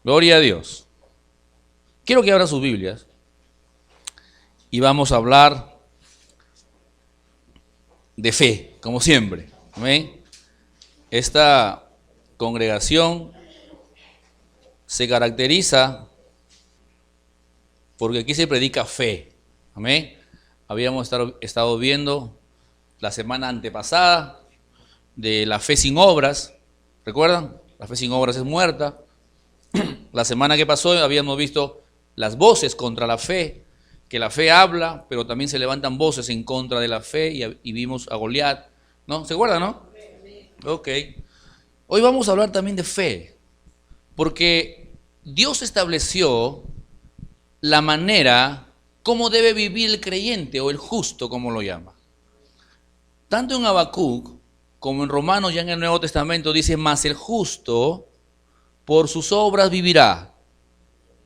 Gloria a Dios. Quiero que abran sus Biblias y vamos a hablar de fe, como siempre. Amén. Esta congregación se caracteriza porque aquí se predica fe. Amén. Habíamos estado viendo la semana antepasada de la fe sin obras. ¿Recuerdan? La fe sin obras es muerta. La semana que pasó habíamos visto las voces contra la fe, que la fe habla, pero también se levantan voces en contra de la fe y vimos a Goliat, ¿no? ¿Se acuerdan, no? Ok. Hoy vamos a hablar también de fe, porque Dios estableció la manera cómo debe vivir el creyente o el justo, como lo llama. Tanto en Habacuc como en Romanos, ya en el Nuevo Testamento, dice, mas el justo por sus obras vivirá.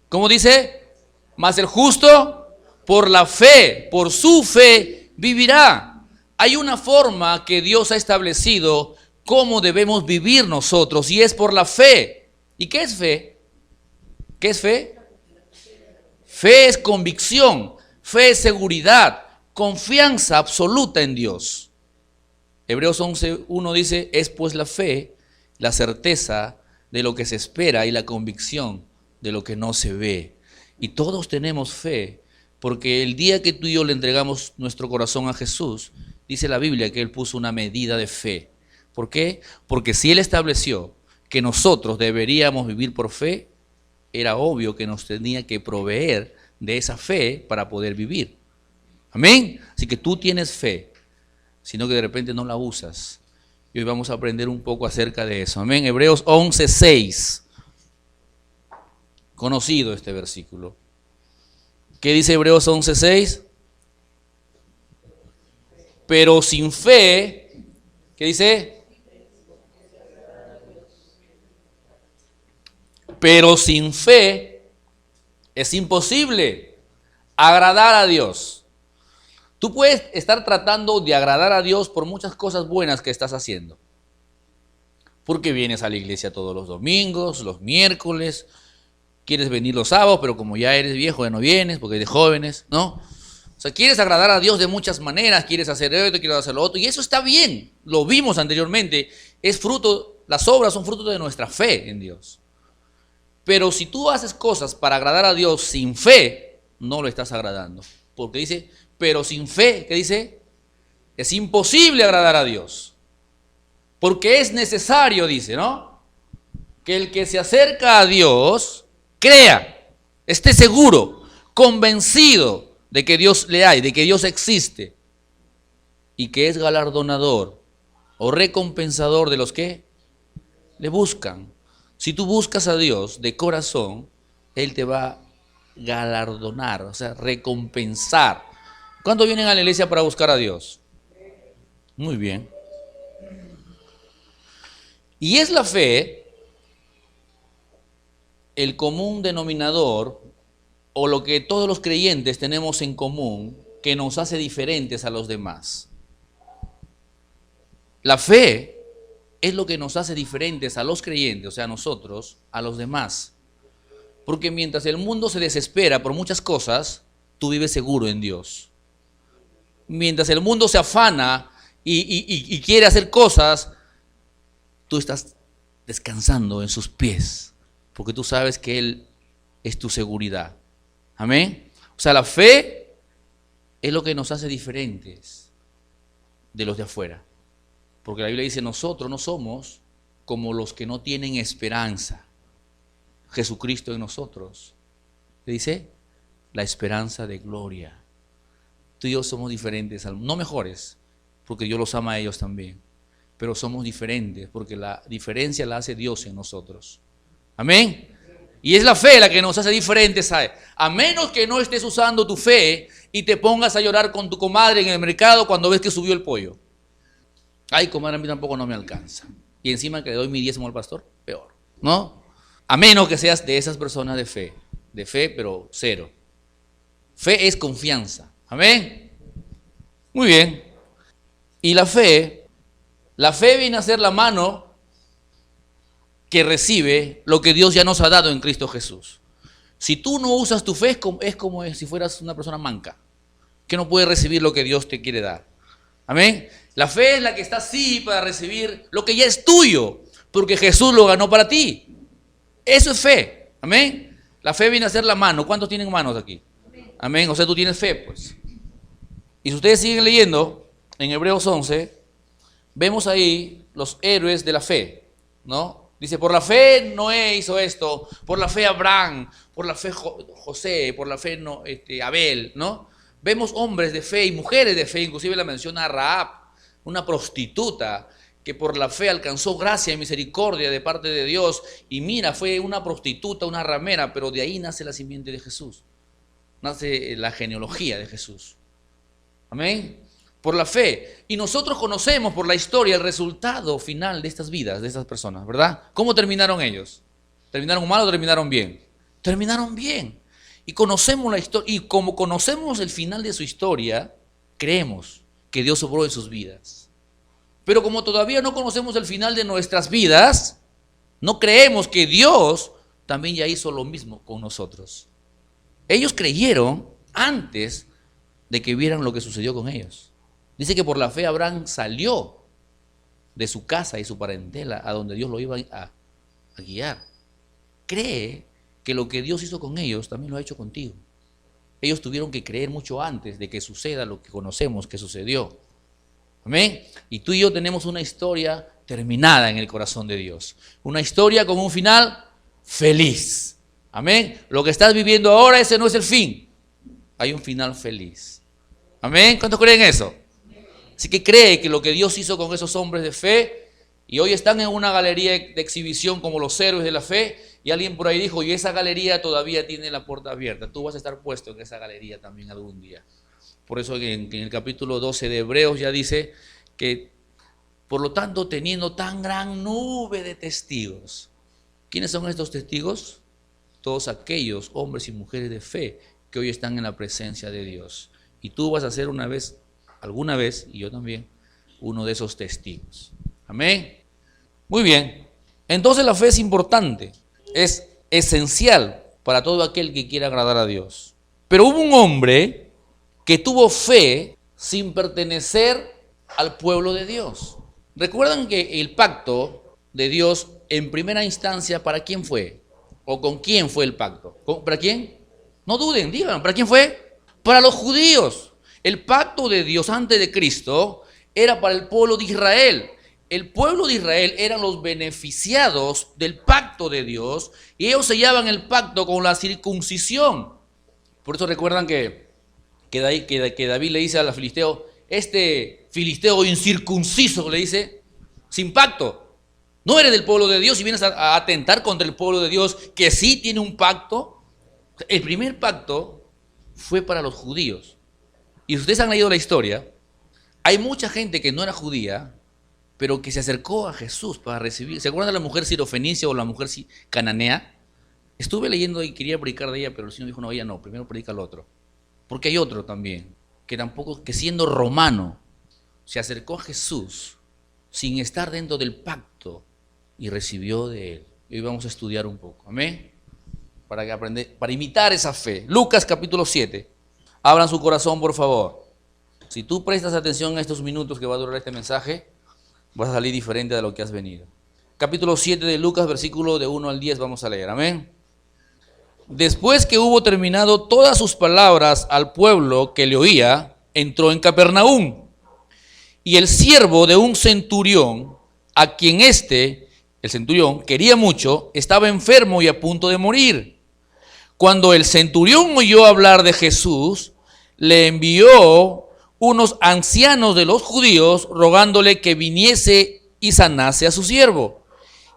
¿Cómo dice? Mas el justo por la fe, por su fe vivirá. Hay una forma que Dios ha establecido cómo debemos vivir nosotros y es por la fe. ¿Y qué es fe? ¿Qué es fe? Fe es convicción, fe es seguridad, confianza absoluta en Dios. Hebreos 11:1 dice, es pues la fe, la certeza de lo que se espera y la convicción de lo que no se ve. Y todos tenemos fe, porque el día que tú y yo le entregamos nuestro corazón a Jesús, dice la Biblia que Él puso una medida de fe. ¿Por qué? Porque si Él estableció que nosotros deberíamos vivir por fe, era obvio que nos tenía que proveer de esa fe para poder vivir. Amén. Así que tú tienes fe, sino que de repente no la usas. Y hoy vamos a aprender un poco acerca de eso. Amén. Hebreos 11:6. Conocido este versículo. ¿Qué dice Hebreos 11:6? Pero sin fe, ¿qué dice? Pero sin fe es imposible agradar a Dios. Tú puedes estar tratando de agradar a Dios por muchas cosas buenas que estás haciendo. Porque vienes a la iglesia todos los domingos, los miércoles, quieres venir los sábados, pero como ya eres viejo ya no vienes porque eres de jóvenes, ¿no? O sea, quieres agradar a Dios de muchas maneras, quieres hacer esto, quieres hacer lo otro, y eso está bien, lo vimos anteriormente, es fruto, las obras son fruto de nuestra fe en Dios. Pero si tú haces cosas para agradar a Dios sin fe, no lo estás agradando. Porque dice, pero sin fe, ¿qué dice? Es imposible agradar a Dios. Porque es necesario, dice, ¿no? Que el que se acerca a Dios crea, esté seguro, convencido de que Dios le hay, de que Dios existe y que es galardonador o recompensador de los que le buscan. Si tú buscas a Dios de corazón, Él te va a galardonar, o sea, recompensar. ¿Cuántos vienen a la iglesia para buscar a Dios? Muy bien. Y es la fe el común denominador o lo que todos los creyentes tenemos en común que nos hace diferentes a los demás. La fe es lo que nos hace diferentes a los creyentes, o sea, a nosotros, a los demás. Porque mientras el mundo se desespera por muchas cosas, tú vives seguro en Dios. Mientras el mundo se afana y quiere hacer cosas, tú estás descansando en sus pies, porque tú sabes que Él es tu seguridad. Amén. O sea, la fe es lo que nos hace diferentes de los de afuera. Porque la Biblia dice, nosotros no somos como los que no tienen esperanza. Jesucristo en nosotros. ¿Qué dice? La esperanza de gloria. Tú y yo somos diferentes, no mejores, porque Dios los ama a ellos también. Pero somos diferentes, porque la diferencia la hace Dios en nosotros. Amén. Y es la fe la que nos hace diferentes, ¿sabes? A menos que no estés usando tu fe y te pongas a llorar con tu comadre en el mercado cuando ves que subió el pollo. Ay, comadre, a mí tampoco no me alcanza. Y encima que le doy mi diezmo al pastor, peor, ¿no? A menos que seas de esas personas de fe, pero cero. Fe es confianza. Amén. Muy bien. Y la fe viene a ser la mano que recibe lo que Dios ya nos ha dado en Cristo Jesús. Si tú no usas tu fe, es como si fueras una persona manca, que no puede recibir lo que Dios te quiere dar. Amén. La fe es la que está así para recibir lo que ya es tuyo, porque Jesús lo ganó para ti. Eso es fe. Amén. La fe viene a ser la mano. ¿Cuántos tienen manos aquí? Amén. O sea, tú tienes fe, pues. Y si ustedes siguen leyendo, en Hebreos 11, vemos ahí los héroes de la fe, ¿no? Dice, por la fe Noé hizo esto, por la fe Abraham, por la fe José, por la fe Abel, ¿no? Vemos hombres de fe y mujeres de fe, inclusive la menciona Rahab, una prostituta que por la fe alcanzó gracia y misericordia de parte de Dios. Y mira, fue una prostituta, una ramera, pero de ahí nace la simiente de Jesús, nace la genealogía de Jesús. Amén. Por la fe. Y nosotros conocemos por la historia el resultado final de estas vidas, de estas personas, ¿verdad? ¿Cómo terminaron ellos? ¿Terminaron mal o terminaron bien? Terminaron bien. Y conocemos la historia. Y como conocemos el final de su historia, creemos que Dios obró en sus vidas. Pero como todavía no conocemos el final de nuestras vidas, no creemos que Dios también ya hizo lo mismo con nosotros. Ellos creyeron antes de que vieran lo que sucedió con ellos. Dice que por la fe Abraham salió de su casa y su parentela a donde Dios lo iba a guiar. Cree que lo que Dios hizo con ellos también lo ha hecho contigo. Ellos tuvieron que creer mucho antes de que suceda lo que conocemos que sucedió. Amén. Y tú y yo tenemos una historia terminada en el corazón de Dios. Una historia con un final feliz. Amén. Lo que estás viviendo ahora, ese no es el fin. Hay un final feliz. Amén. ¿Cuántos creen eso? Así que cree que lo que Dios hizo con esos hombres de fe, y hoy están en una galería de exhibición como los héroes de la fe, y alguien por ahí dijo, y esa galería todavía tiene la puerta abierta. Tú vas a estar puesto en esa galería también algún día. Por eso en el capítulo 12 de Hebreos ya dice que, por lo tanto, teniendo tan gran nube de testigos. ¿Quiénes son estos testigos? Todos aquellos hombres y mujeres de fe que hoy están en la presencia de Dios. Y tú vas a ser alguna vez, y yo también, uno de esos testigos. Amén. Muy bien. Entonces la fe es importante, es esencial para todo aquel que quiera agradar a Dios. Pero hubo un hombre que tuvo fe sin pertenecer al pueblo de Dios. ¿Recuerdan que el pacto de Dios en primera instancia para quién fue? ¿O con quién fue el pacto? ¿Para quién? No duden, digan, ¿para quién fue? Para los judíos. El pacto de Dios antes de Cristo era para el pueblo de Israel. El pueblo de Israel eran los beneficiados del pacto de Dios y ellos sellaban el pacto con la circuncisión. Por eso recuerdan que David le dice al filisteo, este filisteo incircunciso, le dice, sin pacto, no eres del pueblo de Dios y vienes a atentar contra el pueblo de Dios que sí tiene un pacto. El primer pacto fue para los judíos. Y ustedes han leído la historia, hay mucha gente que no era judía, pero que se acercó a Jesús para recibir. ¿Se acuerdan de la mujer sirofenicia o la mujer cananea? Estuve leyendo y quería predicar de ella, pero el Señor dijo, no, ella no, primero predica al otro. Porque hay otro también, que siendo romano, se acercó a Jesús sin estar dentro del pacto y recibió de él. Y hoy vamos a estudiar un poco, amén, para imitar esa fe. Lucas capítulo 7. Abran su corazón, por favor. Si tú prestas atención a estos minutos que va a durar este mensaje, vas a salir diferente de lo que has venido. Capítulo 7 de Lucas, versículo de 1 al 10, vamos a leer. Amén. Después que hubo terminado todas sus palabras al pueblo que le oía, entró en Capernaum. Y el siervo de un centurión, a quien el centurión, quería mucho, estaba enfermo y a punto de morir. Cuando el centurión oyó hablar de Jesús, le envió unos ancianos de los judíos rogándole que viniese y sanase a su siervo.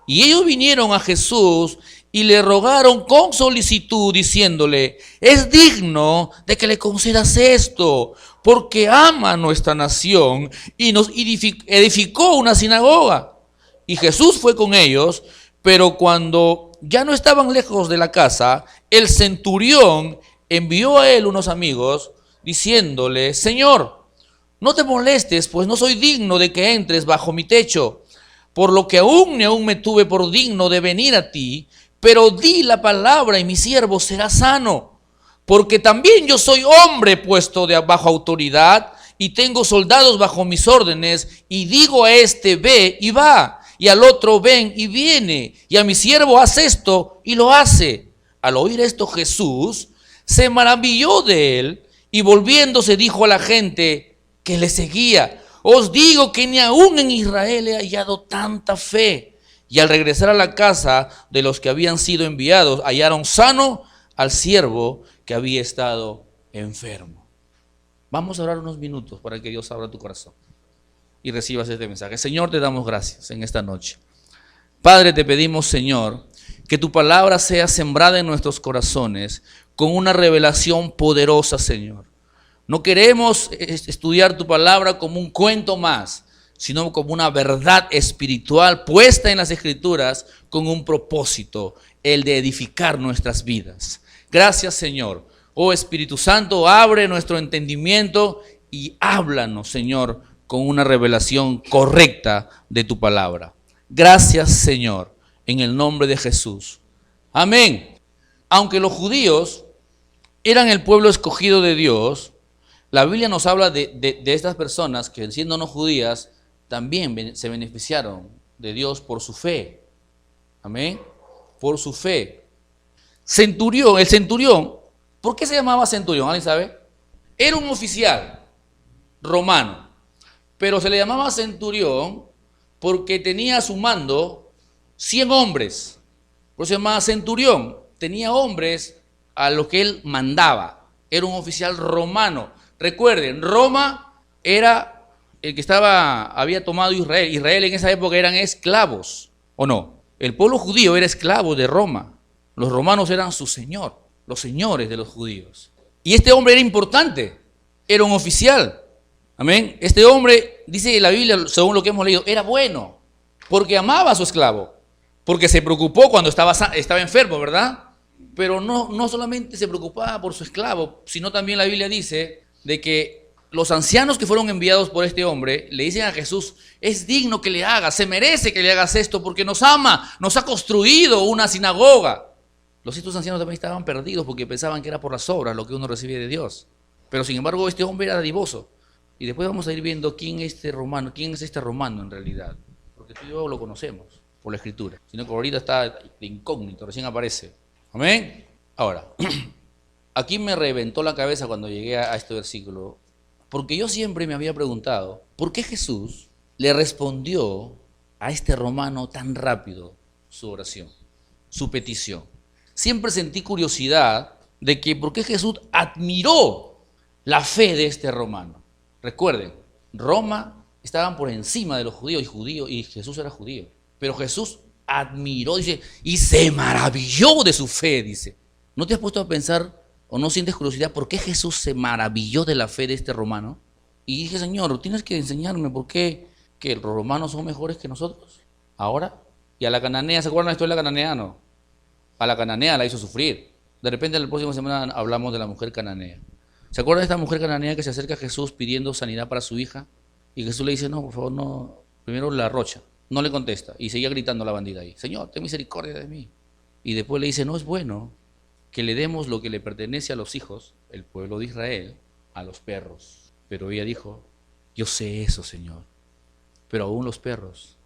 Y ellos vinieron a Jesús y le rogaron con solicitud diciéndole, es digno de que le concedas esto, porque ama a nuestra nación y nos edificó una sinagoga. Y Jesús fue con ellos, pero cuando ya no estaban lejos de la casa, el centurión envió a él unos amigos diciéndole, Señor, no te molestes, pues no soy digno de que entres bajo mi techo, por lo que aún me tuve por digno de venir a ti, pero di la palabra y mi siervo será sano, porque también yo soy hombre puesto bajo autoridad y tengo soldados bajo mis órdenes, y digo a este ve y va, y al otro ven y viene, y a mi siervo haz esto y lo hace. Al oír esto Jesús se maravilló de él y volviéndose dijo a la gente que le seguía: os digo que ni aún en Israel he hallado tanta fe. Y al regresar a la casa de los que habían sido enviados, hallaron sano al siervo que había estado enfermo. Vamos a orar unos minutos para que Dios abra tu corazón y recibas este mensaje. Señor, te damos gracias en esta noche. Padre, te pedimos, Señor, que tu palabra sea sembrada en nuestros corazones con una revelación poderosa, Señor. No queremos estudiar tu palabra como un cuento más, sino como una verdad espiritual puesta en las Escrituras con un propósito, el de edificar nuestras vidas. Gracias, Señor. Oh Espíritu Santo, abre nuestro entendimiento y háblanos, Señor, con una revelación correcta de tu palabra. Gracias, Señor, en el nombre de Jesús. Amén. Aunque los judíos eran el pueblo escogido de Dios, la Biblia nos habla de estas personas que, siendo no judías, también se beneficiaron de Dios por su fe. Amén. Por su fe. El centurión, ¿por qué se llamaba centurión? ¿Alguien sabe? Era un oficial romano, pero se le llamaba centurión porque tenía a su mando 100 hombres. Por eso se llamaba centurión. Tenía hombres a los que él mandaba. Era un oficial romano. Recuerden, Roma era el que había tomado Israel. Israel en esa época eran esclavos, ¿o no? El pueblo judío era esclavo de Roma. Los romanos eran su señor, los señores de los judíos. Y este hombre era importante, era un oficial. Amén. Este hombre, dice la Biblia, según lo que hemos leído, era bueno, porque amaba a su esclavo, porque se preocupó cuando estaba enfermo, ¿verdad? Pero no solamente se preocupaba por su esclavo, sino también la Biblia dice de que los ancianos que fueron enviados por este hombre le dicen a Jesús: es digno que le hagas, se merece que le hagas esto porque nos ama, nos ha construido una sinagoga. Estos ancianos también estaban perdidos porque pensaban que era por las obras lo que uno recibe de Dios. Pero sin embargo este hombre era dadivoso. Y después vamos a ir viendo quién es este romano en realidad. Porque tú y yo lo conocemos por la Escritura. Sino que ahorita está de incógnito, recién aparece. Amén. Ahora, aquí me reventó la cabeza cuando llegué a este versículo, porque yo siempre me había preguntado, ¿por qué Jesús le respondió a este romano tan rápido su oración, su petición? Siempre sentí curiosidad de que por qué Jesús admiró la fe de este romano. Recuerden, Roma estaban por encima de los judíos y Jesús era judío. Pero Jesús admiró, dice, y se maravilló de su fe, dice. ¿No te has puesto a pensar o no sientes curiosidad por qué Jesús se maravilló de la fe de este romano? Y dije, Señor, tienes que enseñarme por qué que los romanos son mejores que nosotros. Ahora, y a la cananea, ¿se acuerdan de la historia de la cananea? No. A la cananea la hizo sufrir. De repente la próxima semana hablamos de la mujer cananea. ¿Se acuerdan de esta mujer cananea que se acerca a Jesús pidiendo sanidad para su hija? Y Jesús le dice, no, por favor, no. Primero la arrocha. No le contesta. Y seguía gritando la bandida ahí. Señor, ten misericordia de mí. Y después le dice, no es bueno que le demos lo que le pertenece a los hijos, el pueblo de Israel, a los perros. Pero ella dijo, yo sé eso, Señor. Pero aún los perros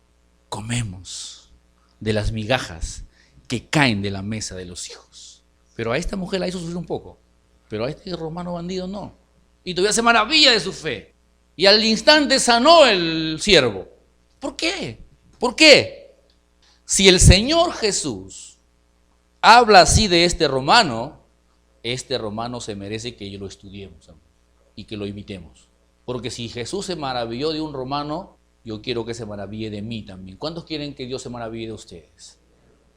comemos de las migajas que caen de la mesa de los hijos. Pero a esta mujer la hizo sufrir un poco. Pero a este romano bandido no. Y todavía se maravilla de su fe. Y al instante sanó el siervo. ¿Por qué? ¿Por qué? Si el Señor Jesús habla así de este romano se merece que lo estudiemos y que lo imitemos. Porque si Jesús se maravilló de un romano, yo quiero que se maraville de mí también. ¿Cuántos quieren que Dios se maraville de ustedes?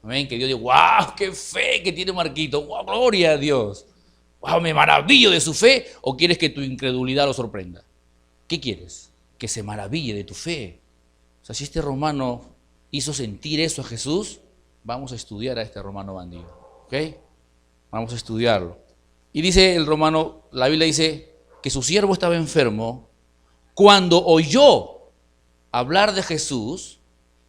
Amén, que Dios diga, wow, qué fe que tiene Marquito, wow, gloria a Dios. Wow, me maravillo de su fe. ¿O quieres que tu incredulidad lo sorprenda? ¿Qué quieres? Que se maraville de tu fe. O sea, si este romano hizo sentir eso a Jesús, vamos a estudiar a este romano bandido. ¿Ok? Vamos a estudiarlo. Y dice el romano, la Biblia dice que su siervo estaba enfermo cuando oyó hablar de Jesús.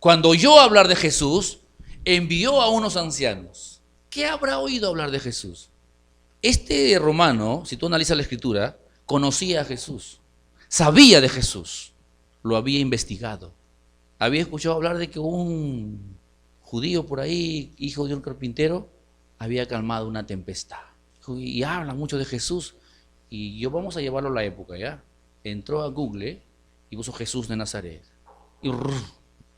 cuando oyó hablar de Jesús, envió a unos ancianos. ¿Qué habrá oído hablar de Jesús? Este romano, si tú analizas la escritura, conocía a Jesús, sabía de Jesús, lo había investigado. Había escuchado hablar de que un judío por ahí, hijo de un carpintero, había calmado una tempestad. Y habla mucho de Jesús. Y yo vamos a llevarlo a la época, ¿ya? Entró a Google y puso Jesús de Nazaret. Y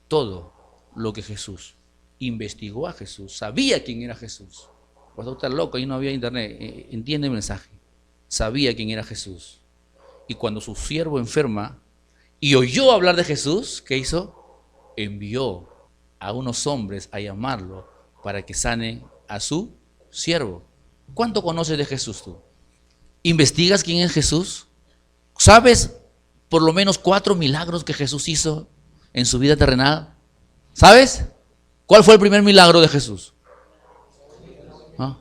todo lo que Jesús. Investigó a Jesús, sabía quién era Jesús. Pues está loco, ahí no había internet. Entiende el mensaje. Sabía quién era Jesús. Y cuando su siervo enferma y oyó hablar de Jesús, ¿qué hizo? Envió a unos hombres a llamarlo para que sanen a su siervo. ¿Cuánto conoces de Jesús tú? ¿Investigas quién es Jesús? ¿Sabes por lo menos 4 milagros que Jesús hizo en su vida terrenal? ¿Sabes? ¿Cuál fue el primer milagro de Jesús? ¿Ah?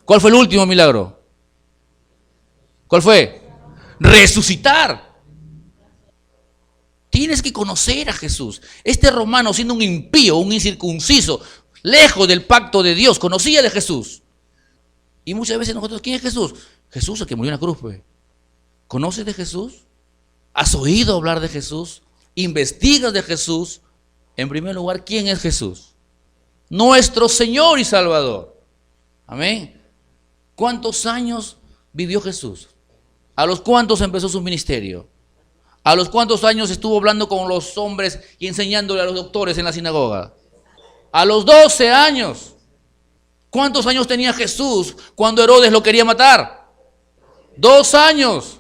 ¿Cuál fue el último milagro? ¿Cuál fue? Resucitar. Tienes que conocer a Jesús. Este romano, siendo un impío, un incircunciso, lejos del pacto de Dios, conocía de Jesús. Y muchas veces nosotros, ¿quién es Jesús? Jesús, el que murió en la cruz, pues. ¿Conoces de Jesús? ¿Has oído hablar de Jesús? ¿Investigas de Jesús? En primer lugar, ¿quién es Jesús? Nuestro Señor y Salvador. Amén. ¿Cuántos años vivió Jesús? ¿A los cuántos empezó su ministerio? ¿A los cuántos años estuvo hablando con los hombres y enseñándole a los doctores en la sinagoga? A los 12 años. ¿Cuántos años tenía Jesús cuando Herodes lo quería matar? 2 años.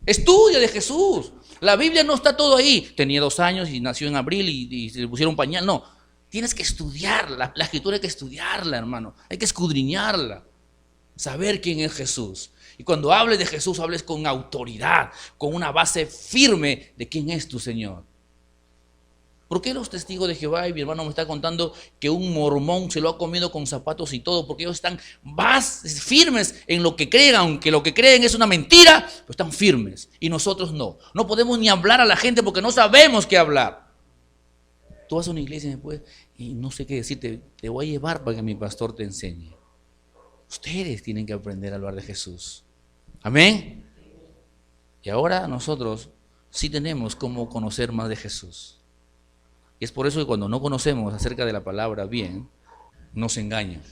Estudia de Jesús. La Biblia no está todo ahí. Tenía 2 años y nació en abril y se le pusieron un pañal. No, tienes que estudiarla. La escritura hay que estudiarla, hermano. Hay que escudriñarla. Saber quién es Jesús. Y cuando hables de Jesús, hables con autoridad, con una base firme de quién es tu Señor. ¿Por qué los testigos de Jehová, y mi hermano me está contando que un mormón se lo ha comido con zapatos y todo? Porque ellos están firmes en lo que creen, aunque lo que creen es una mentira, pero están firmes. Y nosotros no. No podemos ni hablar a la gente porque no sabemos qué hablar. Tú vas a una iglesia después y no sé qué decirte, te voy a llevar para que mi pastor te enseñe. Ustedes tienen que aprender a hablar de Jesús. Amén. Y ahora nosotros sí tenemos cómo conocer más de Jesús. Y es por eso que cuando no conocemos acerca de la palabra bien, nos engañan.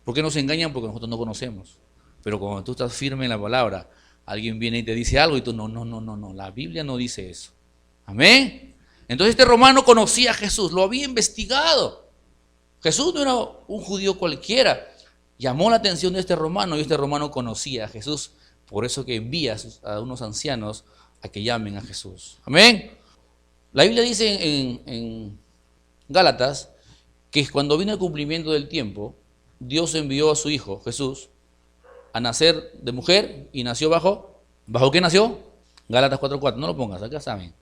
¿Por qué nos engañan? Porque nosotros no conocemos. Pero cuando tú estás firme en la palabra, alguien viene y te dice algo y tú no, la Biblia no dice eso. Amén. Entonces este romano conocía a Jesús, lo había investigado. Jesús no era un judío cualquiera. Llamó la atención de este romano y este romano conocía a Jesús. Por eso que envía a unos ancianos a que llamen a Jesús. Amén. La Biblia dice en Gálatas que cuando vino el cumplimiento del tiempo, Dios envió a su Hijo, Jesús, a nacer de mujer y nació ¿bajo qué nació? Gálatas 4:4, no lo pongas, acá saben.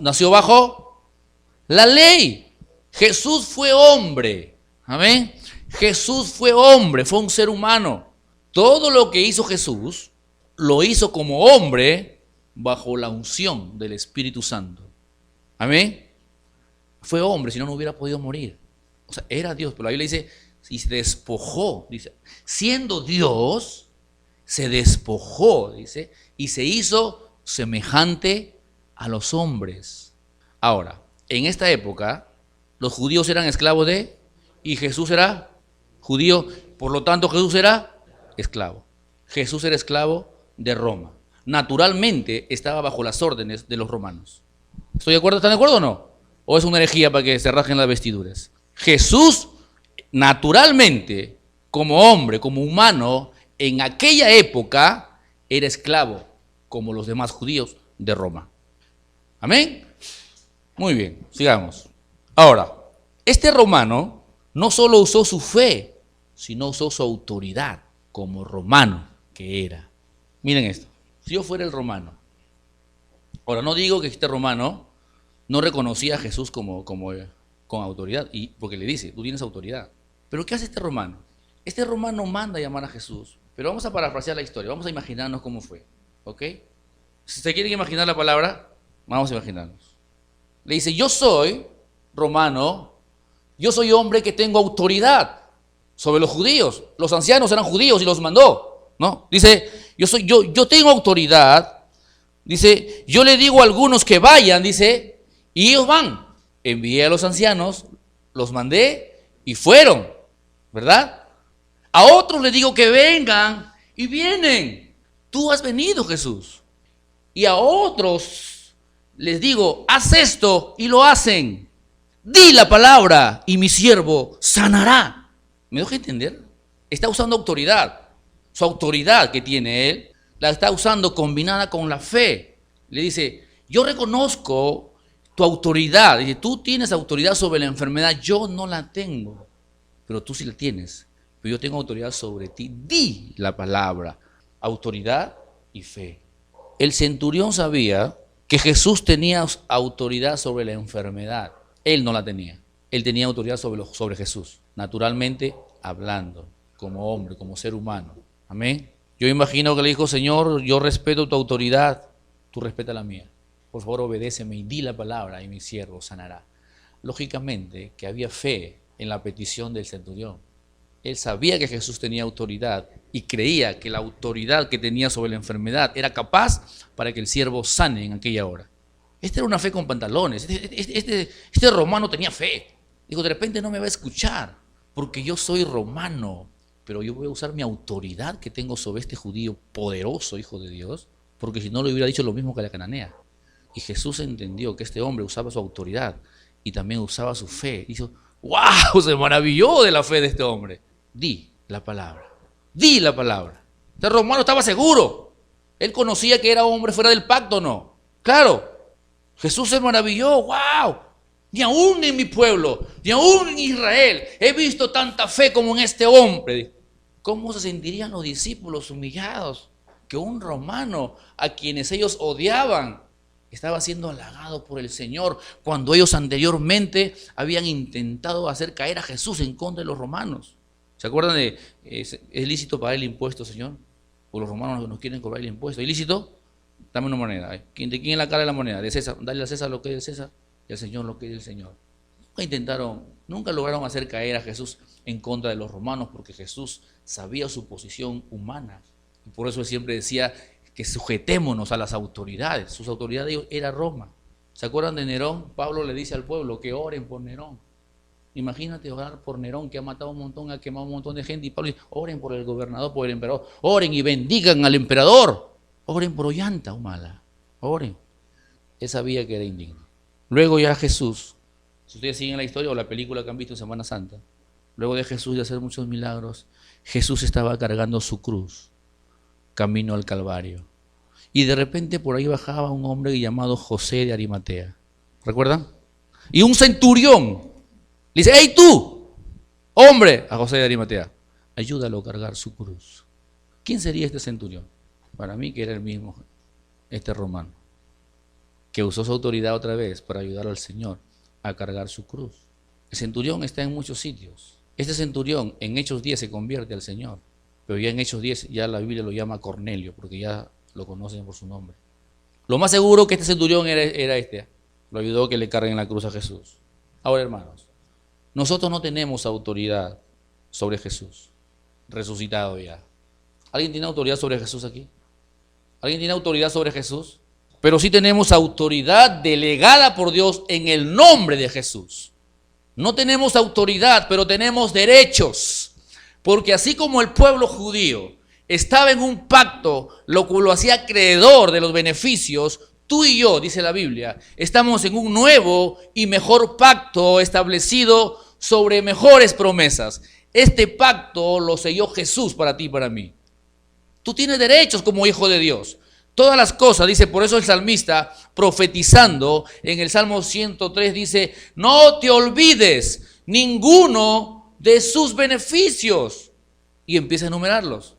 Nació bajo la ley. Jesús fue hombre. Amén. Jesús fue hombre, fue un ser humano. Todo lo que hizo Jesús, lo hizo como hombre bajo la unción del Espíritu Santo. Amén. Fue hombre, si no, no hubiera podido morir. O sea, era Dios, pero la Biblia dice, y se despojó, dice, siendo Dios, se despojó, dice, y se hizo semejante a los hombres. Ahora, en esta época, los judíos eran esclavos y Jesús era judío, por lo tanto Jesús era esclavo. Jesús era esclavo de Roma. Naturalmente estaba bajo las órdenes de los romanos. ¿Estoy de acuerdo? ¿Están de acuerdo o no? ¿O es una herejía para que se rasguen las vestiduras? Jesús, naturalmente, como hombre, como humano, en aquella época era esclavo, como los demás judíos de Roma. ¿Amén? Muy bien, sigamos. Ahora, este romano no solo usó su fe, sino usó su autoridad como romano que era. Miren esto, si yo fuera el romano, ahora no digo que este romano no reconocía a Jesús con autoridad, porque le dice, tú tienes autoridad. Pero ¿qué hace este romano? Este romano manda a llamar a Jesús, pero vamos a parafrasear la historia, vamos a imaginarnos cómo fue, ¿ok? Si se quieren imaginar la palabra, vamos a imaginarnos. Le dice, yo soy romano, yo soy hombre que tengo autoridad sobre los judíos. Los ancianos eran judíos y los mandó, ¿no? Dice, yo tengo autoridad. Dice, yo le digo a algunos que vayan, dice, y ellos van. Envié a los ancianos, los mandé y fueron, ¿verdad? A otros les digo que vengan y vienen. Tú has venido, Jesús. Y a otros les digo, haz esto y lo hacen. Di la palabra y mi siervo sanará. ¿Me dejo entender? Está usando autoridad. Su autoridad que tiene él, la está usando combinada con la fe. Le dice, yo reconozco tu autoridad. Dice, tú tienes autoridad sobre la enfermedad, yo no la tengo. Pero tú sí la tienes. Pero yo tengo autoridad sobre ti. Di la palabra. Autoridad y fe. El centurión sabía que Jesús tenía autoridad sobre la enfermedad. Él no la tenía. Él tenía autoridad sobre Jesús. Naturalmente hablando, como hombre, como ser humano. Amén. Yo imagino que le dijo, Señor, yo respeto tu autoridad, tú respeta la mía. Por favor, obedéceme y di la palabra y mi siervo sanará. Lógicamente que había fe en la petición del centurión. Él sabía que Jesús tenía autoridad y creía que la autoridad que tenía sobre la enfermedad era capaz para que el siervo sane en aquella hora. Esta era una fe con pantalones. Este romano tenía fe. Dijo, de repente no me va a escuchar porque yo soy romano, pero yo voy a usar mi autoridad que tengo sobre este judío poderoso, hijo de Dios, porque si no le hubiera dicho lo mismo que a la cananea. Y Jesús entendió que este hombre usaba su autoridad y también usaba su fe. Dijo, ¡wow! Se maravilló de la fe de este hombre. Di la palabra. Di la palabra. Este romano estaba seguro. Él conocía que era hombre fuera del pacto, ¿no? Claro. Jesús se maravilló. ¡Wow! Ni aún en mi pueblo, ni aún en Israel he visto tanta fe como en este hombre. ¿Cómo se sentirían los discípulos humillados? Que un romano a quienes ellos odiaban estaba siendo halagado por el Señor cuando ellos anteriormente habían intentado hacer caer a Jesús en contra de los romanos. ¿Se acuerdan de, es lícito pagar el impuesto, Señor? O los romanos nos quieren cobrar el impuesto. ¿Es lícito? Dame una moneda. ¿De quién es la cara de la moneda? De César. Dale a César lo que es de César y al Señor lo que es del Señor. Nunca lograron hacer caer a Jesús en contra de los romanos porque Jesús sabía su posición humana. Y por eso él siempre decía que sujetémonos a las autoridades. Sus autoridades era Roma. ¿Se acuerdan de Nerón? Pablo le dice al pueblo que oren por Nerón. Imagínate orar por Nerón, que ha matado un montón, ha quemado un montón de gente. Y Pablo dice, oren por el gobernador, por el emperador. Oren y bendigan al emperador. Oren por Ollanta, Humala. Oren. Él sabía que era indigno. Luego ya Jesús, si ustedes siguen la historia o la película que han visto en Semana Santa, luego de Jesús de hacer muchos milagros, Jesús estaba cargando su cruz, camino al Calvario. Y de repente por ahí bajaba un hombre llamado José de Arimatea. ¿Recuerdan? Y un centurión le dice, ¡hey tú, hombre! A José de Arimatea, ayúdalo a cargar su cruz. ¿Quién sería este centurión? Para mí que era el mismo, este romano, que usó su autoridad otra vez para ayudar al Señor a cargar su cruz. El centurión está en muchos sitios. Este centurión en Hechos 10 se convierte al Señor, pero ya en Hechos 10 ya la Biblia lo llama Cornelio, porque ya lo conocen por su nombre. Lo más seguro que este centurión era este, lo ayudó a que le carguen la cruz a Jesús. Ahora, hermanos, nosotros no tenemos autoridad sobre Jesús, resucitado ya. ¿Alguien tiene autoridad sobre Jesús aquí? ¿Alguien tiene autoridad sobre Jesús? Pero sí tenemos autoridad delegada por Dios en el nombre de Jesús. No tenemos autoridad, pero tenemos derechos. Porque así como el pueblo judío estaba en un pacto, lo cual lo hacía acreedor de los beneficios, tú y yo, dice la Biblia, estamos en un nuevo y mejor pacto establecido sobre mejores promesas. Este pacto lo selló Jesús para ti y para mí. Tú tienes derechos como hijo de Dios. Todas las cosas, dice, por eso el salmista, profetizando en el Salmo 103, dice, no te olvides ninguno de sus beneficios. Y empieza a enumerarlos.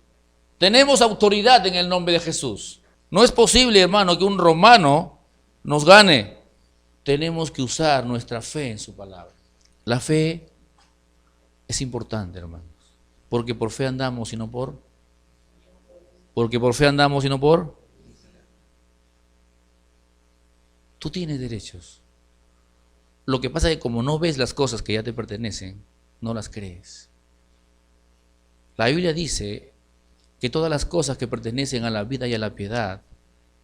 Tenemos autoridad en el nombre de Jesús. No es posible, hermano, que un romano nos gane. Tenemos que usar nuestra fe en su palabra. La fe es importante, hermanos. Porque por fe andamos y no por... Porque por fe andamos y no por... Tú tienes derechos. Lo que pasa es que como no ves las cosas que ya te pertenecen, no las crees. La Biblia dice que todas las cosas que pertenecen a la vida y a la piedad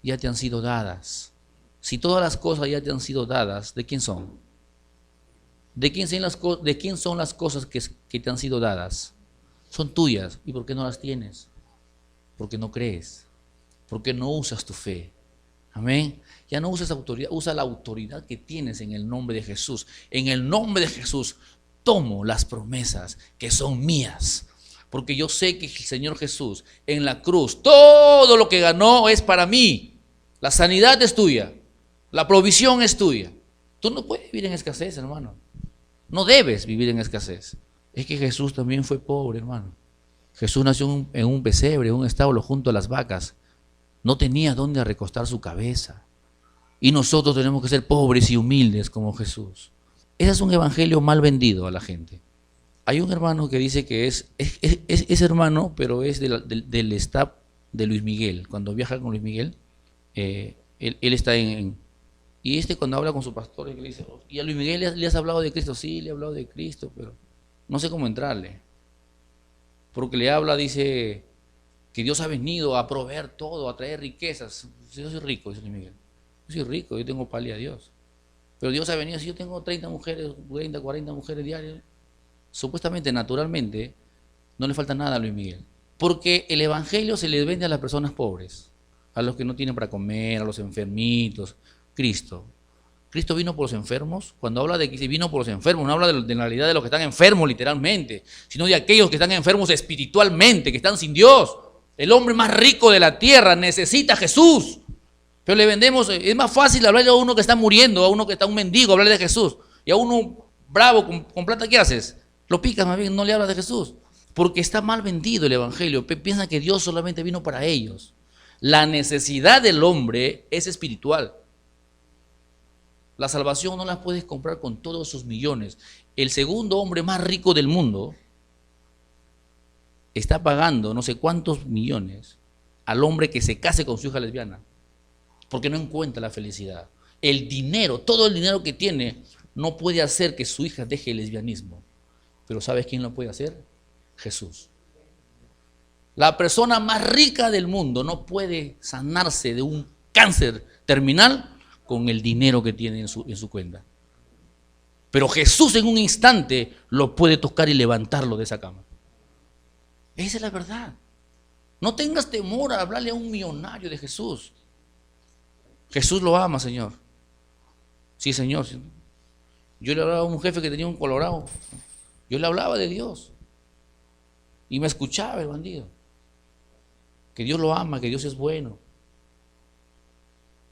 ya te han sido dadas. Si todas las cosas ya te han sido dadas, ¿de quién son? ¿De quién son las cosas que te han sido dadas? Son tuyas. ¿Y por qué no las tienes? Porque no crees. Porque no usas tu fe. Amén. Ya no usas autoridad, usa la autoridad que tienes en el nombre de Jesús. En el nombre de Jesús tomo las promesas que son mías. Porque yo sé que el Señor Jesús en la cruz, todo lo que ganó es para mí. La sanidad es tuya. La provisión es tuya. Tú no puedes vivir en escasez, hermano. No debes vivir en escasez. Es que Jesús también fue pobre, hermano. Jesús nació en un pesebre, en un establo junto a las vacas. No tenía dónde recostar su cabeza. Y nosotros tenemos que ser pobres y humildes como Jesús. Ese es un evangelio mal vendido a la gente. Hay un hermano que dice que es hermano, pero es del staff de Luis Miguel. Cuando viaja con Luis Miguel, él está y cuando habla con su pastor, le dice, ¿y a Luis Miguel le has hablado de Cristo? Sí, le he hablado de Cristo, pero no sé cómo entrarle. Porque le habla, dice, que Dios ha venido a proveer todo, a traer riquezas. Yo soy rico, dice Luis Miguel. Yo soy rico, yo tengo pali a Dios. Pero Dios ha venido, si yo tengo 30 mujeres, 30, 40 mujeres diarias, supuestamente, naturalmente, no le falta nada a Luis Miguel. Porque el evangelio se le vende a las personas pobres, a los que no tienen para comer, a los enfermitos. Cristo vino por los enfermos. Cuando habla de que vino por los enfermos, no habla de la realidad de los que están enfermos literalmente, sino de aquellos que están enfermos espiritualmente, que están sin Dios. El hombre más rico de la tierra necesita a Jesús. Pero le vendemos, es más fácil hablarle a uno que está muriendo, a uno que está un mendigo, hablarle de Jesús. Y a uno bravo con plata, ¿qué haces? Lo picas más bien, no le hablas de Jesús. Porque está mal vendido el evangelio. Piensan que Dios solamente vino para ellos. La necesidad del hombre es espiritual. La salvación no la puedes comprar con todos sus millones. El segundo hombre más rico del mundo está pagando no sé cuántos millones al hombre que se case con su hija lesbiana, porque no encuentra la felicidad. El dinero, todo el dinero que tiene, no puede hacer que su hija deje el lesbianismo. Pero ¿sabes quién lo puede hacer? Jesús. La persona más rica del mundo no puede sanarse de un cáncer terminal con el dinero que tiene en su cuenta. Pero Jesús en un instante lo puede tocar y levantarlo de esa cama. Esa es la verdad. No tengas temor a hablarle a un millonario de Jesús. Jesús lo ama, Señor. Sí, Señor. Yo le hablaba a un jefe que tenía un colorado. Yo le hablaba de Dios. Y me escuchaba el bandido. Que Dios lo ama, que Dios es bueno.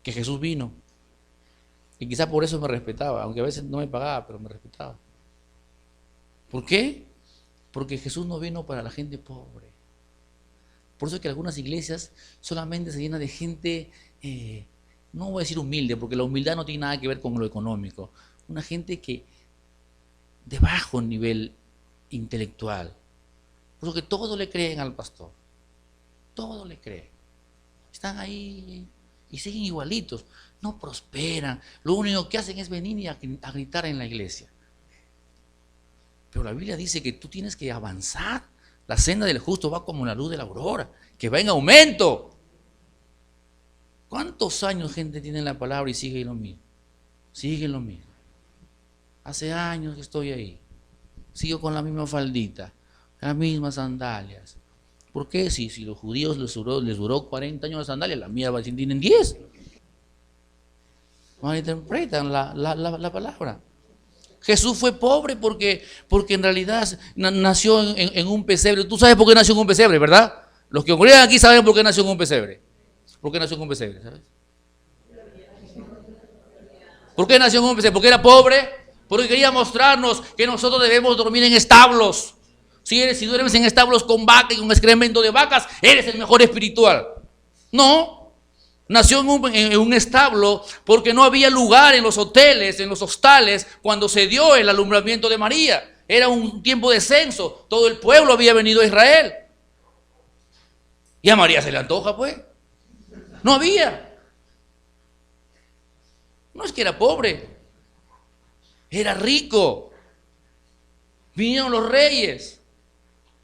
Que Jesús vino. Y quizás por eso me respetaba, aunque a veces no me pagaba, pero me respetaba. ¿Por qué? Porque Jesús no vino para la gente pobre. Por eso es que algunas iglesias solamente se llenan de gente, no voy a decir humilde, porque la humildad no tiene nada que ver con lo económico. Una gente que de bajo nivel intelectual. Por eso que todo le creen al pastor. Todo le creen. Están ahí y siguen igualitos. No prosperan. Lo único que hacen es venir y a gritar en la iglesia. Pero la Biblia dice que tú tienes que avanzar. La senda del justo va como la luz de la aurora, que va en aumento. ¿Cuántos años gente tiene la palabra y sigue lo mismo? Sigue lo mismo. Hace años que estoy ahí. Sigo con la misma faldita, las mismas sandalias. ¿Por qué? Si los judíos les duró 40 años de sandalias, la mía tienen 10. Malinterpretan la palabra. Jesús fue pobre porque en realidad nació en un pesebre. Tú sabes por qué nació en un pesebre, ¿verdad? Los que ocurrieron aquí saben por qué nació en un pesebre. ¿Por qué nació en un pesebre? ¿Sabes? ¿Por qué nació en un pesebre? ¿Porque era pobre? Porque quería mostrarnos que nosotros debemos dormir en establos. Si duermes en establos con vaca y con excremento de vacas, eres el mejor espiritual. No. Nació en un establo porque no había lugar en los hoteles, en los hostales, cuando se dio el alumbramiento de María. Era un tiempo de censo. Todo el pueblo había venido a Israel. Y a María se le antoja, pues. No había. No es que era pobre. Era rico. Vinieron los reyes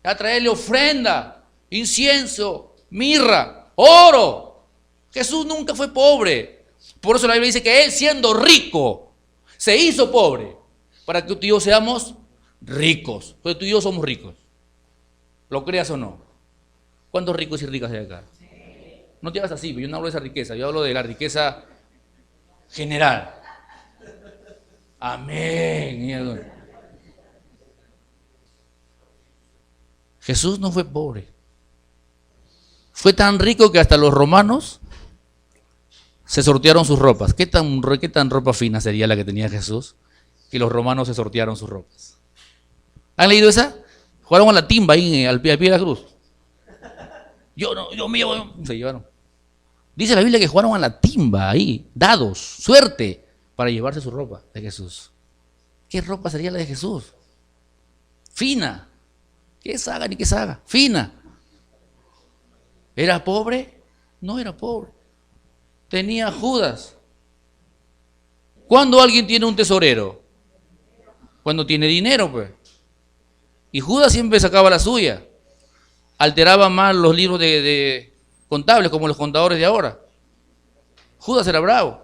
a traerle ofrenda, incienso, mirra, oro. Jesús nunca fue pobre. Por eso la Biblia dice que Él, siendo rico, se hizo pobre para que tú y yo seamos ricos. Porque tú y yo somos ricos. ¿Lo creas o no? ¿Cuántos ricos y ricas hay acá? No te hagas así, yo no hablo de esa riqueza, yo hablo de la riqueza general. Amén. Jesús no fue pobre. Fue tan rico que hasta los romanos se sortearon sus ropas. ¿Qué tan ropa fina sería la que tenía Jesús? Que los romanos se sortearon sus ropas. ¿Han leído esa? Jugaron a la timba ahí al pie de la cruz. Se llevaron. Dice la Biblia que jugaron a la timba ahí, dados, suerte, para llevarse su ropa de Jesús. ¿Qué ropa sería la de Jesús? Fina. ¿Qué saga ni qué saga? Fina. ¿Era pobre? No era pobre. Tenía Judas. ¿Cuándo alguien tiene un tesorero? Cuando tiene dinero, pues. Y Judas siempre sacaba la suya. Alteraba más los libros de contables como los contadores de ahora. Judas era bravo.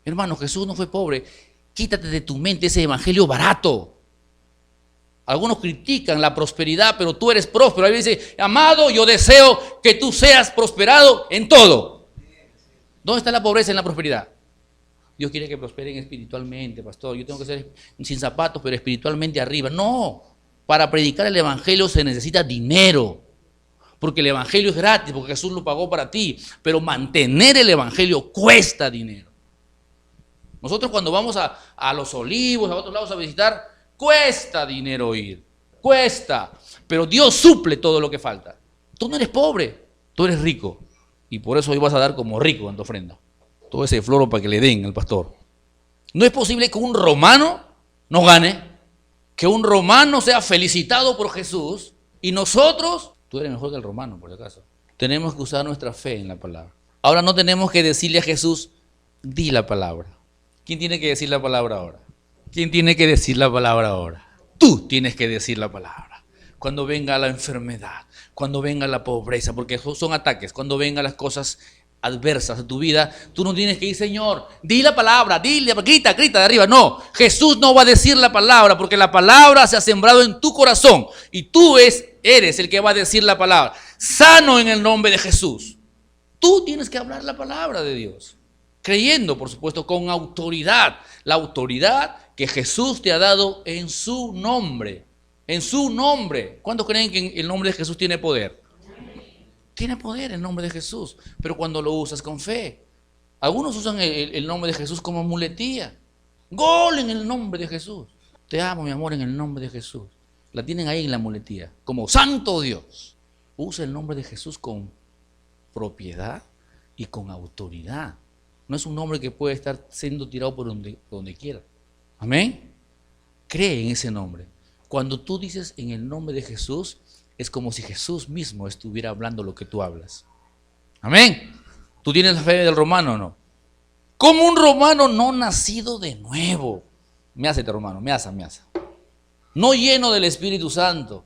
Hermano, Jesús no fue pobre. Quítate de tu mente ese evangelio barato. Algunos critican la prosperidad, pero tú eres próspero. Ahí dice, amado, yo deseo que tú seas prosperado en todo. ¿Dónde está la pobreza en la prosperidad? Dios quiere que prosperen espiritualmente, pastor. Yo tengo que ser sin zapatos, pero espiritualmente arriba. No, para predicar el evangelio se necesita dinero. Porque el evangelio es gratis, porque Jesús lo pagó para ti. Pero mantener el evangelio cuesta dinero. Nosotros cuando vamos a Los Olivos, a otros lados a visitar, cuesta dinero ir. Cuesta. Pero Dios suple todo lo que falta. Tú no eres pobre, tú eres rico. Y por eso hoy vas a dar como rico en tu ofrenda. Todo ese floro para que le den al pastor. No es posible que un romano no gane, que un romano sea felicitado por Jesús y nosotros, tú eres mejor que el romano por si acaso, tenemos que usar nuestra fe en la palabra. Ahora no tenemos que decirle a Jesús, di la palabra. ¿Quién tiene que decir la palabra ahora? ¿Quién tiene que decir la palabra ahora? Tú tienes que decir la palabra. Cuando venga la enfermedad, cuando venga la pobreza, porque son ataques, cuando vengan las cosas adversas a tu vida, tú no tienes que ir, Señor, di la palabra, dile, grita de arriba. No, Jesús no va a decir la palabra, porque la palabra se ha sembrado en tu corazón y tú eres el que va a decir la palabra. Sano en el nombre de Jesús. Tú tienes que hablar la palabra de Dios, creyendo, por supuesto, con autoridad, la autoridad que Jesús te ha dado en su nombre. En su nombre. ¿Cuántos creen que el nombre de Jesús tiene poder? Tiene poder el nombre de Jesús, pero cuando lo usas con fe. Algunos usan el nombre de Jesús como muletilla. Gol en el nombre de Jesús. Te amo, mi amor, en el nombre de Jesús. La tienen ahí en la muletilla, como santo Dios. Usa el nombre de Jesús con propiedad y con autoridad. No es un nombre que puede estar siendo tirado por donde quiera. Amén. Cree en ese nombre. Cuando tú dices en el nombre de Jesús, es como si Jesús mismo estuviera hablando lo que tú hablas. Amén. ¿Tú tienes la fe del romano o no? Como un romano no nacido de nuevo. Me hace este romano, me hace. No lleno del Espíritu Santo.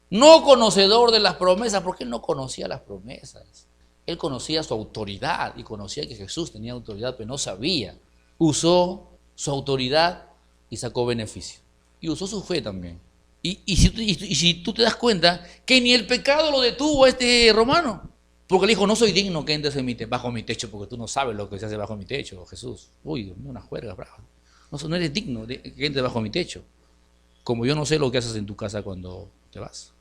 No conocedor de las promesas, porque él no conocía las promesas. Él conocía su autoridad y conocía que Jesús tenía autoridad, pero no sabía. Usó su autoridad y sacó beneficio. Y usó su fe también. Y si tú te das cuenta que ni el pecado lo detuvo a este romano. Porque le dijo, no soy digno que entres bajo mi techo, porque tú no sabes lo que se hace bajo mi techo, Jesús. Uy, Dios mío, una juerga brava. No eres digno de que entres bajo mi techo. Como yo no sé lo que haces en tu casa cuando te vas.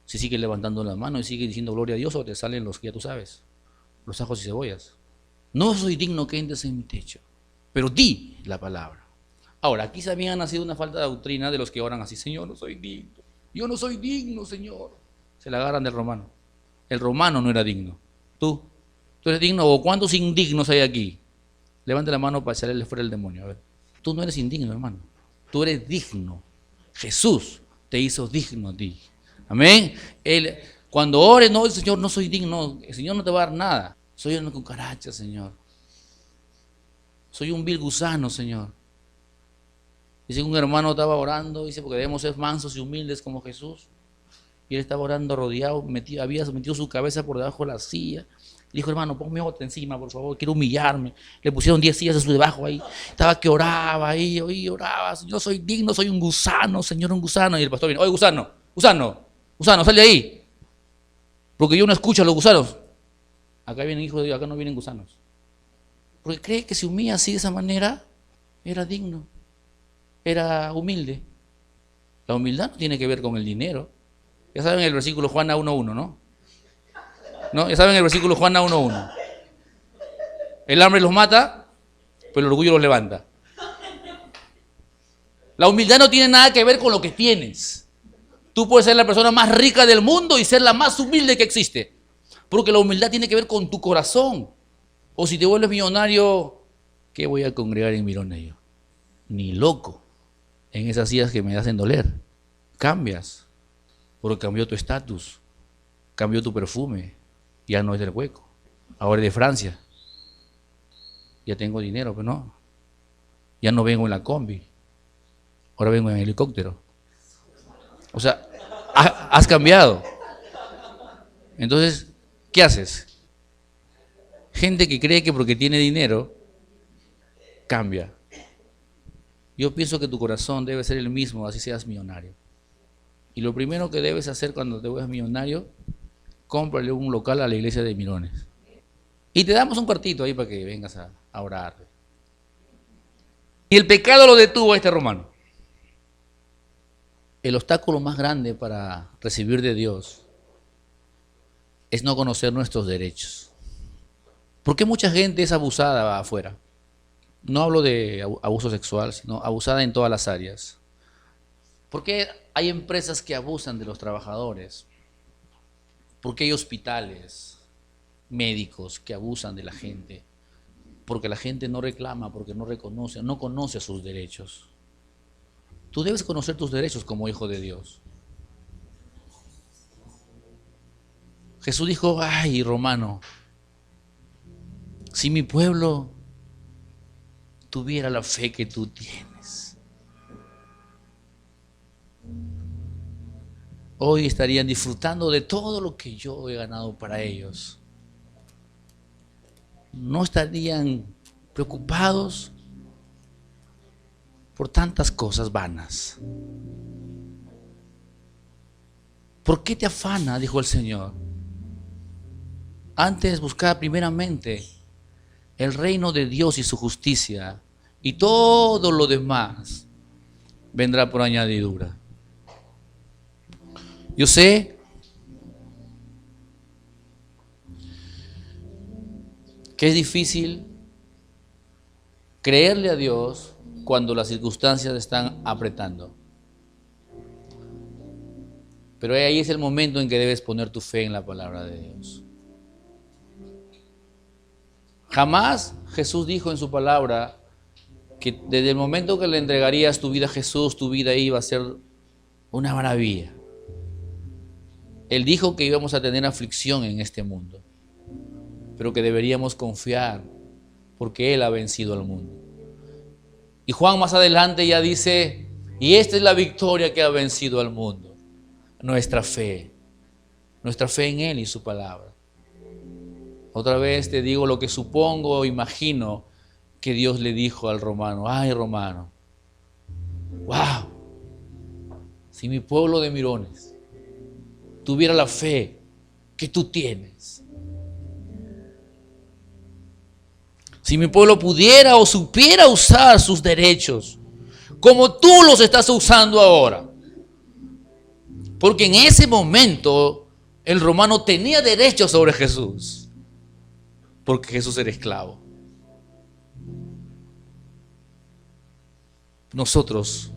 Si sigues levantando la mano y sigues diciendo gloria a Dios, o te salen los que ya tú sabes, los ajos y cebollas. No soy digno que entres en mi techo, pero di la palabra. Ahora, aquí también ha nacido una falta de doctrina de los que oran así, Señor, no soy digno. Yo no soy digno, Señor. Se la agarran del romano. El romano no era digno. ¿Tú eres digno? ¿O cuántos indignos hay aquí? Levante la mano para echarle fuera el demonio. A ver. Tú no eres indigno, hermano. Tú eres digno. Jesús te hizo digno a ti. Amén. Cuando ores, no, Señor, no soy digno. El Señor no te va a dar nada. Soy una cucaracha, Señor. Soy un vil gusano, Señor. Dice que un hermano estaba orando, dice, porque debemos ser mansos y humildes como Jesús. Y él estaba orando rodeado, había metido su cabeza por debajo de la silla. Le dijo, hermano, ponme otra encima, por favor, quiero humillarme. Le pusieron 10 sillas de su debajo ahí. Estaba que oraba ahí, oraba. Yo soy digno, soy un gusano, Señor, un gusano. Y el pastor viene, oye, gusano, sal de ahí. Porque yo no escucho a los gusanos. Acá vienen hijos de Dios, acá no vienen gusanos. Porque cree que se humilla así de esa manera, era digno, era humilde. La humildad no tiene que ver con el dinero. Ya saben el versículo Juana 1:1, ¿no? ¿No? Ya saben el versículo Juana 1:1. El hambre los mata, pero el orgullo los levanta. La humildad no tiene nada que ver con lo que tienes. Tú puedes ser la persona más rica del mundo y ser la más humilde que existe. Porque la humildad tiene que ver con tu corazón. O si te vuelves millonario, ¿qué voy a congregar en Mirones yo? Ni loco. En esas sillas que me hacen doler. Cambias. Porque cambió tu estatus. Cambió tu perfume. Ya no es del Hueco. Ahora es de Francia. Ya tengo dinero, pero no. Ya no vengo en la combi. Ahora vengo en helicóptero. O sea, has cambiado. Entonces, ¿qué haces? Gente que cree que porque tiene dinero, cambia. Yo pienso que tu corazón debe ser el mismo, así seas millonario. Y lo primero que debes hacer cuando te vuelvas millonario, cómprale un local a la iglesia de Mirones. Y te damos un cuartito ahí para que vengas a orar. Y el pecado lo detuvo a este romano. El obstáculo más grande para recibir de Dios es no conocer nuestros derechos. ¿Por qué mucha gente es abusada afuera? No hablo de abuso sexual, sino abusada en todas las áreas. ¿Por qué hay empresas que abusan de los trabajadores? ¿Por qué hay hospitales, médicos que abusan de la gente? Porque la gente no reclama, porque no reconoce, no conoce sus derechos. Tú debes conocer tus derechos como hijo de Dios. Jesús dijo, ay, romano, si mi pueblo tuviera la fe que tú tienes, hoy estarían disfrutando de todo lo que yo he ganado para ellos. No estarían preocupados por tantas cosas vanas. ¿Por qué te afana? Dijo el Señor. Antes buscad primeramente el reino de Dios y su justicia, y todo lo demás vendrá por añadidura. Yo sé que es difícil creerle a Dios cuando las circunstancias están apretando. Pero ahí es el momento en que debes poner tu fe en la palabra de Dios. Jamás Jesús dijo en su palabra que desde el momento que le entregarías tu vida a Jesús, tu vida iba a ser una maravilla. Él dijo que íbamos a tener aflicción en este mundo, pero que deberíamos confiar porque Él ha vencido al mundo. Y Juan más adelante ya dice, y esta es la victoria que ha vencido al mundo, nuestra fe en Él y su palabra. Otra vez te digo lo que supongo o imagino que Dios le dijo al romano. Ay, romano, wow, si mi pueblo de Mirones tuviera la fe que tú tienes, si mi pueblo pudiera o supiera usar sus derechos como tú los estás usando ahora, porque en ese momento el romano tenía derechos sobre Jesús, porque Jesús era esclavo. Nosotros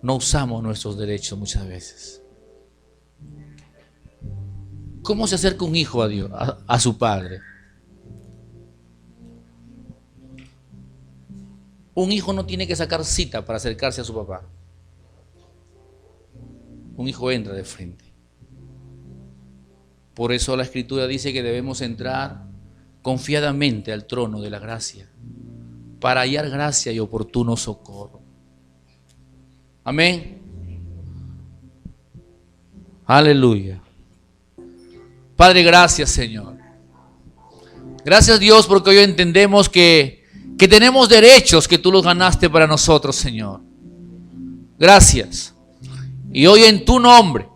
no usamos nuestros derechos muchas veces. ¿Cómo se acerca un hijo a Dios, a su padre? Un hijo no tiene que sacar cita para acercarse a su papá. Un hijo entra de frente. Por eso la Escritura dice que debemos entrar confiadamente al trono de la gracia para hallar gracia y oportuno socorro. Amén. Aleluya. Padre, gracias, Señor. Gracias, Dios, porque hoy entendemos que tenemos derechos que tú los ganaste para nosotros, Señor. Gracias. Y hoy en tu nombre,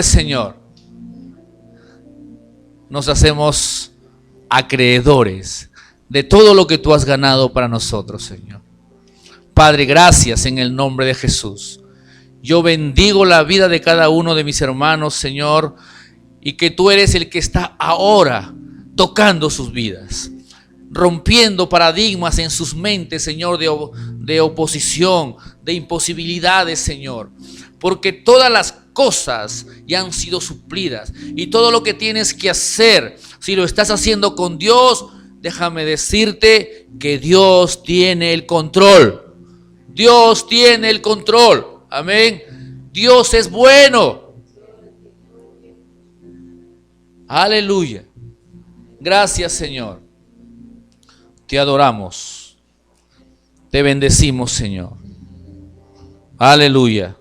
Señor, nos hacemos acreedores de todo lo que tú has ganado para nosotros, Señor. Padre, gracias en el nombre de Jesús. Yo bendigo la vida de cada uno de mis hermanos, Señor, y que tú eres el que está ahora tocando sus vidas, rompiendo paradigmas en sus mentes, Señor, de oposición, de imposibilidades, Señor, porque todas las cosas ya han sido suplidas y todo lo que tienes que hacer, si lo estás haciendo con Dios, déjame decirte que Dios tiene el control. Dios tiene el control. Amén. Dios es bueno. Aleluya. Gracias, Señor. Te adoramos. Te bendecimos, Señor. Aleluya.